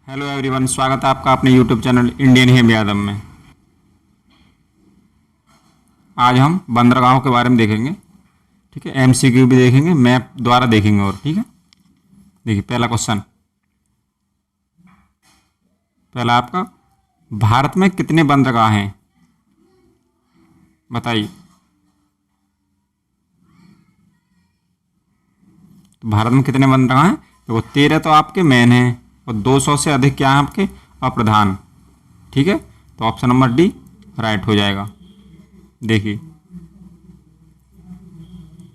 Hello everyone, स्वागत है आपका अपने YouTube channel Indian him Yadav में। आज हम बंदरगाहों के बारे में देखेंगे। ठीक है, एमसीक्यू भी देखेंगे, मैप द्वारा देखेंगे। और ठीक है, देखिए पहला क्वेश्चन। पहला आपका, भारत में कितने बंदरगाह हैं? बताइए। तो भारत में कितने बंदरगाह हैं? देखो 13 तो आपके मेन हैं और 200 से अधिक क्या हैं आपके अप्रधान। ठीक है, तो ऑप्शन नंबर डी राइट हो जाएगा। देखिए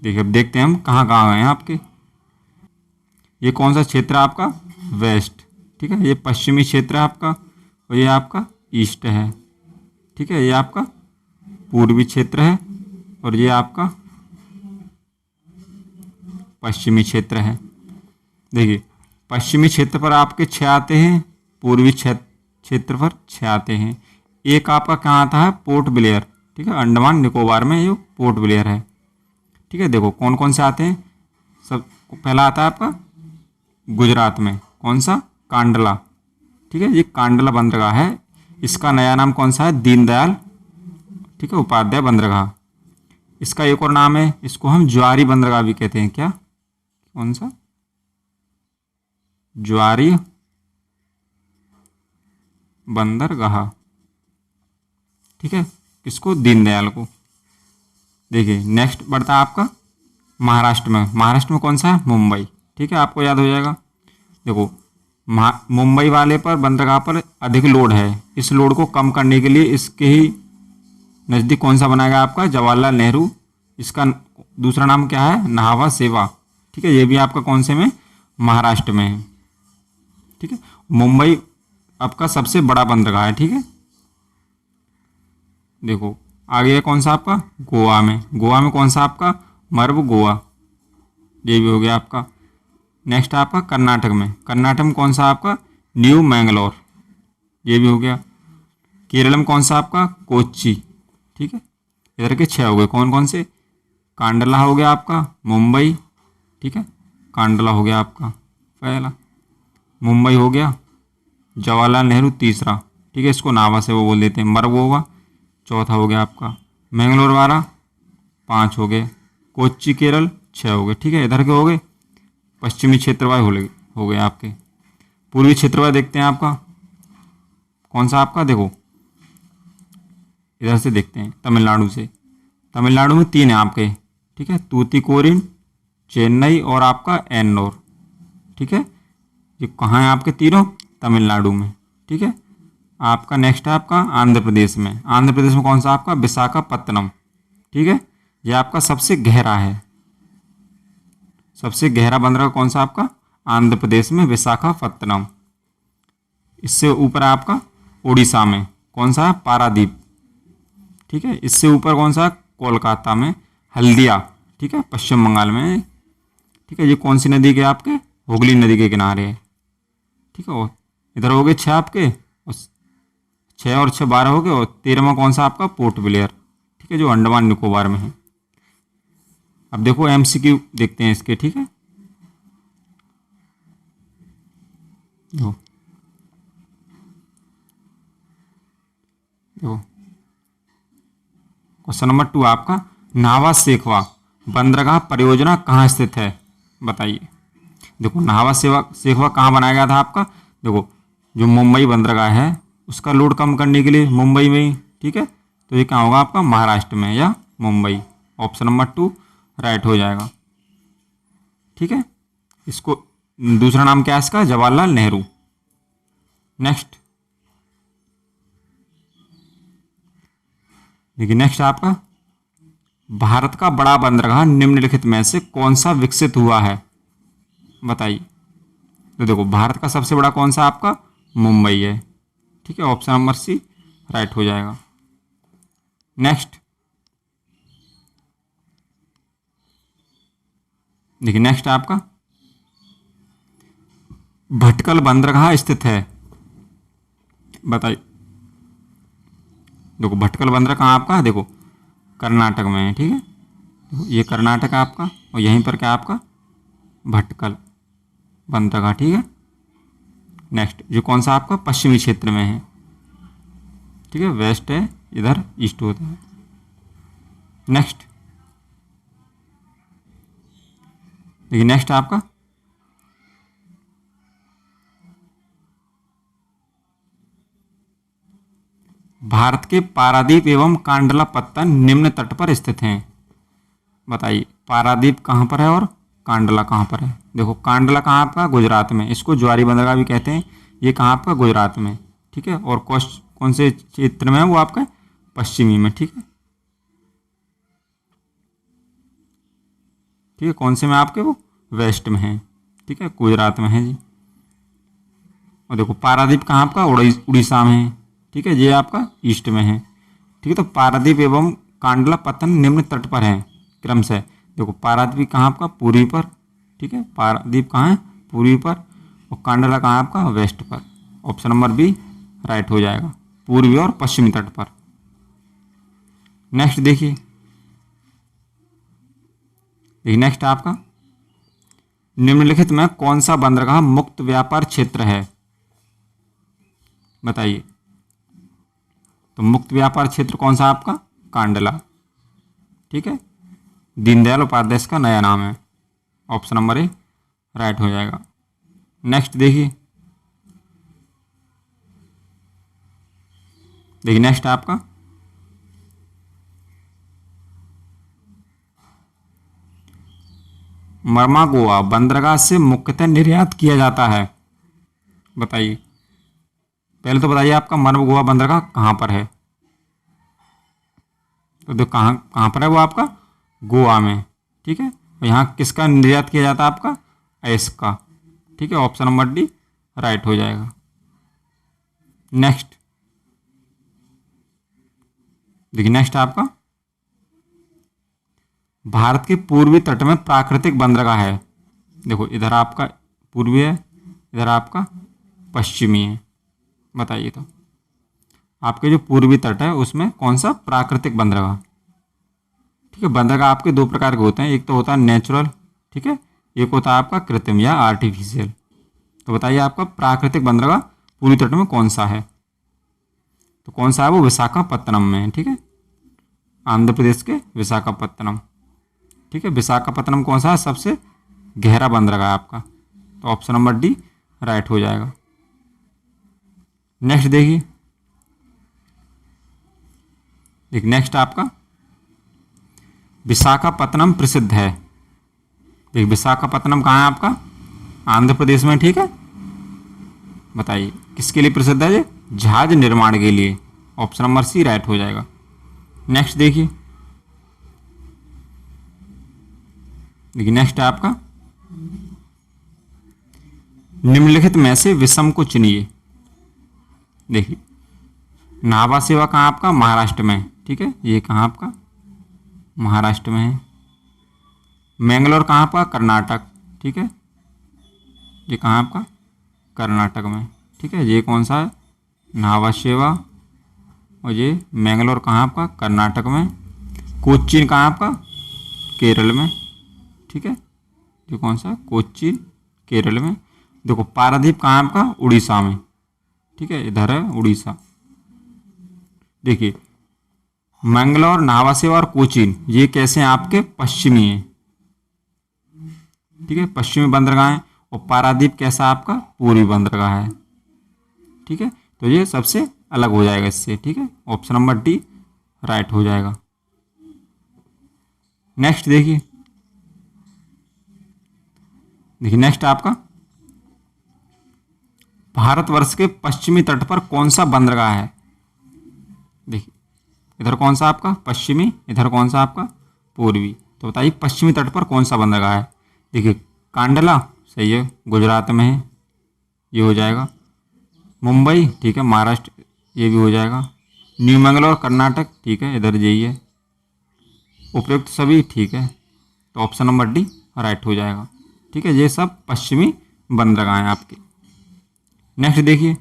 देखिए, अब देखते हैं हम कहाँ कहाँ हैं आपके। ये कौन सा क्षेत्र है आपका? वेस्ट। ठीक है, ये पश्चिमी क्षेत्र है आपका और ये आपका ईस्ट है। ठीक है, ये आपका पूर्वी क्षेत्र है और ये आपका पश्चिमी क्षेत्र है। देखिए, पश्चिमी क्षेत्र पर आपके 6 आते हैं, पूर्वी क्षेत्र पर 6 आते हैं। एक आपका कहाँ आता है? Port Blair. ठीक है, अंडमान निकोबार में ये पोर्ट ब्लेयर है। ठीक है, देखो कौन कौन से आते हैं। सब पहला आता है आपका गुजरात में, कौन सा? कांडला। ठीक है, ये कांडला बंदरगाह है। इसका नया नाम कौन सा है? दीनदयाल, ठीक है, उपाध्याय बंदरगाह। इसका एक और नाम है, इसको हम ज्वारी बंदरगाह भी कहते हैं। क्या? कौन सा? ज्वारी बंदरगाह। ठीक है, किसको? दीनदयाल को। देखिए नेक्स्ट बढ़ता है आपका महाराष्ट्र में। महाराष्ट्र में कौन सा है? मुंबई। ठीक है, आपको याद हो जाएगा। देखो मुंबई वाले पर बंदरगाह पर अधिक लोड है। इस लोड को कम करने के लिए इसके ही नज़दीक कौन सा बनाया गया? आपका जवाहरलाल नेहरू। इसका दूसरा नाम क्या है? नाहवा सेवा। ठीक है, ये भी आपका कौन से में? महाराष्ट्र में है। ठीक है, मुंबई आपका सबसे बड़ा बंदरगाह है। ठीक है, देखो आगे है कौन सा आपका? गोवा में। गोवा में कौन सा आपका? मर्व गोवा, ये भी हो गया आपका। नेक्स्ट आपका कर्नाटक में। कर्नाटक में कौन सा आपका? न्यू मैंगलोर, ये भी हो गया। केरल में कौन सा आपका? कोच्चि। ठीक है, इधर के 6 हो गए। कौन कौन से? कांडला हो गया आपका, मुंबई। ठीक है, कांडला हो गया आपका पहला, मुंबई हो गया, जवाहरलाल नेहरू तीसरा। ठीक है, इसको नावा से वो बोल देते हैं, मर्व गोवा चौथा हो गया आपका, मैंगलोर वाला 5 हो गए, कोच्चि केरल 6 हो गए। ठीक है, इधर के हो गए। पश्चिमी क्षेत्रवाय हो गए आपके। पूर्वी क्षेत्रवाय देखते हैं आपका कौन सा आपका? देखो इधर से देखते हैं, तमिलनाडु से। तमिलनाडु में 3 है आपके। ठीक है, तूतीकोरिन, चेन्नई और आपका एन्नोर। ठीक है, ये कहाँ है आपके तीनों? तमिलनाडु में। ठीक है, आपका नेक्स्ट है आपका आंध्र प्रदेश में। आंध्र प्रदेश में कौन सा आपका? विशाखापत्तनम। ठीक है, ये आपका सबसे गहरा है। सबसे गहरा बंदरगाह कौन सा आपका? आंध्र प्रदेश में विशाखापत्तनम। इससे ऊपर है आपका उड़ीसा में कौन सा? पारादीप। ठीक है, इससे ऊपर कौन सा? कोलकाता में हल्दिया। ठीक है, पश्चिम बंगाल में। ठीक है, ये कौन सी नदी के? आपके हुगली नदी के किनारे है। ठीक है, और इधर हो गए 6 आपके, 6 और 6 12 हो गए। और 13वां कौन सा आपका? Port Blair. ठीक है, जो अंडमान निकोबार में है। अब देखो एमसीक्यू देखते हैं इसके। ठीक है, देखो देखो क्वेश्चन नंबर 2 आपका, नाहवा शेखवा बंदरगाह परियोजना कहाँ स्थित है? बताइए। देखो नाहवा शेखवा कहाँ बनाया गया था आपका? देखो जो मुंबई बंदरगाह है उसका लोड कम करने के लिए मुंबई में ही। ठीक है, तो ये क्या होगा आपका? महाराष्ट्र में या मुंबई। ऑप्शन नंबर 2 राइट हो जाएगा। ठीक है, इसको दूसरा नाम क्या है इसका? जवाहरलाल नेहरू। नेक्स्ट देखिए, नेक्स्ट आपका, भारत का बड़ा बंदरगाह निम्नलिखित में से कौन सा विकसित हुआ है? बताइए। तो देखो भारत का सबसे बड़ा कौन सा आपका? मुंबई है। ठीक है, ऑप्शन नंबर सी राइट हो जाएगा। नेक्स्ट देखिए, नेक्स्ट आपका भटकल बंदरगाह स्थित है। बताइए। देखो भटकल बंदरगाह कहाँ आपका? देखो कर्नाटक में है। ठीक है, ये कर्नाटक है आपका और यहीं पर क्या आपका? भटकल बंदरगाह। ठीक है, नेक्स्ट जो कौन सा आपका पश्चिमी क्षेत्र में है, ठीक है, वेस्ट है, इधर ईस्ट होता है। नेक्स्ट देखिए, नेक्स्ट आपका भारत के पारादीप एवं कांडलापत्तन निम्न तट पर स्थित हैं। बताइए पारादीप कहाँ पर है और कांडला कहाँ पर है। देखो कांडला कहाँ आपका गुजरात में, इसको ज्वारी बंदरगाह भी कहते हैं। ये कहाँ आपका गुजरात में, ठीक है। और कौन से क्षेत्र में है वो आपका पश्चिमी में, ठीक है। ठीक है, कौन से में आपके वो वेस्ट में है, ठीक है, गुजरात में है जी। और देखो पारादीप कहाँ आपका उड़ीसा में है, ठीक है, ये आपका ईस्ट में है, ठीक है। तो पारादीप एवं कांडलापत्तन निम्न तट पर है क्रम से। देखो पारादीप कहाँ आपका पूर्वी पर, ठीक है, पारादीप कहाँ है पूर्वी पर, और कांडला कहाँ आपका वेस्ट पर। ऑप्शन नंबर बी राइट हो जाएगा, पूर्वी और पश्चिमी तट पर। नेक्स्ट देखिए, नेक्स्ट आपका निम्नलिखित में कौन सा बंदरगाह मुक्त व्यापार क्षेत्र है। बताइए, तो मुक्त व्यापार क्षेत्र कौन सा आपका कांडला, ठीक है, दीनदयाल उपाध्याय इसका नया नाम है। ऑप्शन नंबर ए राइट हो जाएगा। नेक्स्ट देखिए, नेक्स्ट आपका मर्मागोआ बंदरगाह से मुख्यतः निर्यात किया जाता है। बताइए, पहले तो बताइए आपका मर्मागोआ बंदरगाह कहाँ पर है। तो देखो कहाँ कहाँ पर है वो आपका गोवा में, ठीक है। और यहाँ किसका निर्यात किया जाता है आपका ऐश का, ठीक है। ऑप्शन नंबर डी राइट हो जाएगा। नेक्स्ट देखिए, नेक्स्ट आपका भारत के पूर्वी तट में प्राकृतिक बंदरगाह है। देखो इधर आपका पूर्वी है, इधर आपका पश्चिमी है। बताइए तो आपके जो पूर्वी तट है उसमें कौन सा प्राकृतिक बंदरगाह, ठीक है। बंदरगाह आपके दो प्रकार के होते हैं, एक तो होता है नेचुरल, ठीक है, एक होता है आपका कृत्रिम या आर्टिफिशियल। तो बताइए आपका प्राकृतिक बंदरगाह पूर्वी तट में कौन सा है। तो कौन सा है वो विशाखापत्तनम में है, ठीक है, आंध्र प्रदेश के विशाखापत्तनम, ठीक है। विशाखापत्तनम कौन सा है सबसे गहरा बंदरगाह आपका। तो ऑप्शन नंबर डी राइट हो जाएगा। नेक्स्ट देखिए, नेक्स्ट आपका विशाखापत्तनम प्रसिद्ध है। देखिए विशाखापत्तनम कहाँ है आपका आंध्र प्रदेश में, ठीक है। बताइए किसके लिए प्रसिद्ध है ये, जहाज निर्माण के लिए। ऑप्शन नंबर सी राइट हो जाएगा। नेक्स्ट देखिए, नेक्स्ट है आपका निम्नलिखित में से विषम को चुनिए। देखिए नाभा सेवा कहाँ आपका महाराष्ट्र में, ठीक है, ये कहाँ आपका महाराष्ट्र में है। मैंगलोर कहाँ आपका कर्नाटक, ठीक है, ये कहाँ आपका कर्नाटक में, ठीक है। ये कौन सा है नाभा सेवा, और ये मैंगलोर कहाँ आपका कर्नाटक में। कोच्चिन कहाँ आपका केरल में, ठीक है, ये कौन सा कोच्चिन केरल में। देखो पारादीप कहाँ आपका उड़ीसा में, ठीक है, इधर है उड़ीसा। देखिए मैंगलोर, नाभा सेवा और कोचीन ये कैसे हैं आपके पश्चिमी हैं, ठीक है, पश्चिमी बंदरगाह है। और पारादीप कैसा आपका पूर्वी बंदरगाह है, ठीक है। तो ये सबसे अलग हो जाएगा इससे, ठीक है। ऑप्शन नंबर डी राइट हो जाएगा। नेक्स्ट देखिए, नेक्स्ट आपका भारतवर्ष के पश्चिमी तट पर कौन सा बंदरगाह है। देखिए इधर कौन सा आपका पश्चिमी, इधर कौन सा आपका पूर्वी। तो बताइए पश्चिमी तट पर कौन सा बंदरगाह है। देखिए कांडला सही है, गुजरात में है, ये हो जाएगा। मुंबई ठीक है, महाराष्ट्र, ये भी हो जाएगा। न्यू मैंगलोर कर्नाटक ठीक है, इधर यही है। उपयुक्त सभी ठीक है, तो ऑप्शन नंबर डी राइट हो जाएगा, ठीक है। ये सब पश्चिमी बंदरगाह हैं आपके। नेक्स्ट देखिए,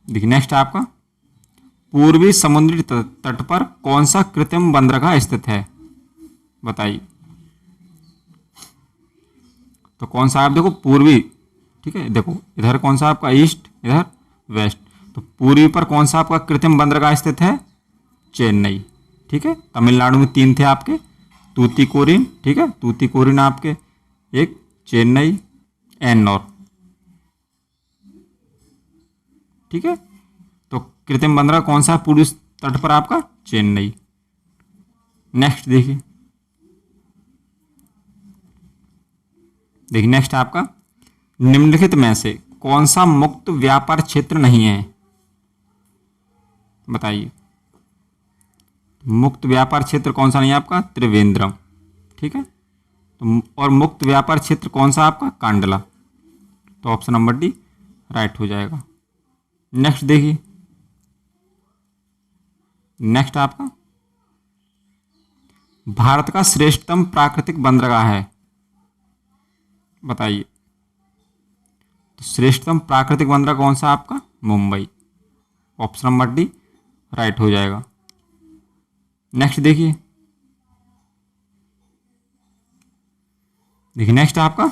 नेक्स्ट आपका पूर्वी समुद्री तट पर कौन सा कृत्रिम बंदरगाह स्थित है। बताइए तो कौन सा, आप देखो पूर्वी ठीक है, देखो इधर कौन सा आपका ईस्ट, इधर वेस्ट, तो पूर्वी पर कौन सा आपका कृत्रिम बंदरगाह स्थित है, चेन्नई। ठीक है, तमिलनाडु में 3 थे आपके, तूतीकोरिन, ठीक है, तूतीकोरिन आपके, एक चेन्नई, एन्नौर। ठीक है, तो कृत्रिम बंदरगाह कौन सा पूर्वी तट पर आपका, चेन्नई। नेक्स्ट देखिए, नेक्स्ट आपका निम्नलिखित में से कौन सा मुक्त व्यापार क्षेत्र नहीं है, बताइए। मुक्त व्यापार क्षेत्र कौन सा नहीं है आपका, त्रिवेंद्रम। ठीक है, तो और मुक्त व्यापार क्षेत्र कौन सा आपका, कांडला। तो ऑप्शन नंबर डी राइट हो जाएगा। नेक्स्ट देखिए, नेक्स्ट आपका भारत का श्रेष्ठतम प्राकृतिक बंदरगाह है, बताइए। तो श्रेष्ठतम प्राकृतिक बंदरगाह कौन सा आपका, Mumbai. Option number D right हो जाएगा। नेक्स्ट देखिए, नेक्स्ट आपका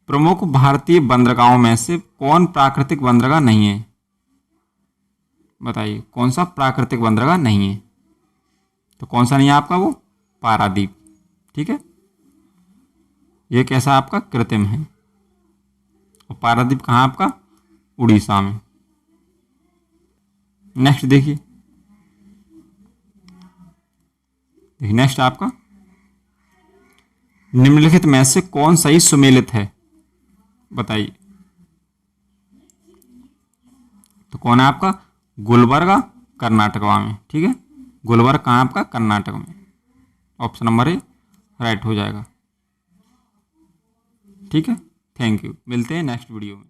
प्रमुख भारतीय बंदरगाहों में से कौन प्राकृतिक बंदरगाह नहीं है, बताइए। कौन सा प्राकृतिक बंदरगाह नहीं है, तो कौन सा नहीं है आपका, वो पारादीप। ठीक है, ये कैसा आपका कृत्रिम है, और पारादीप कहाँ आपका, उड़ीसा में। नेक्स्ट देखिए, नेक्स्ट आपका निम्नलिखित में से कौन सही सुमेलित है, बताइए। तो कौन है आपका, गुलबर्गा, कर्नाटका में। ठीक है, गुलबर्गा कहाँ आपका, कर्नाटक में। ऑप्शन नंबर ए राइट हो जाएगा। ठीक है, थैंक यू, मिलते हैं नेक्स्ट वीडियो में।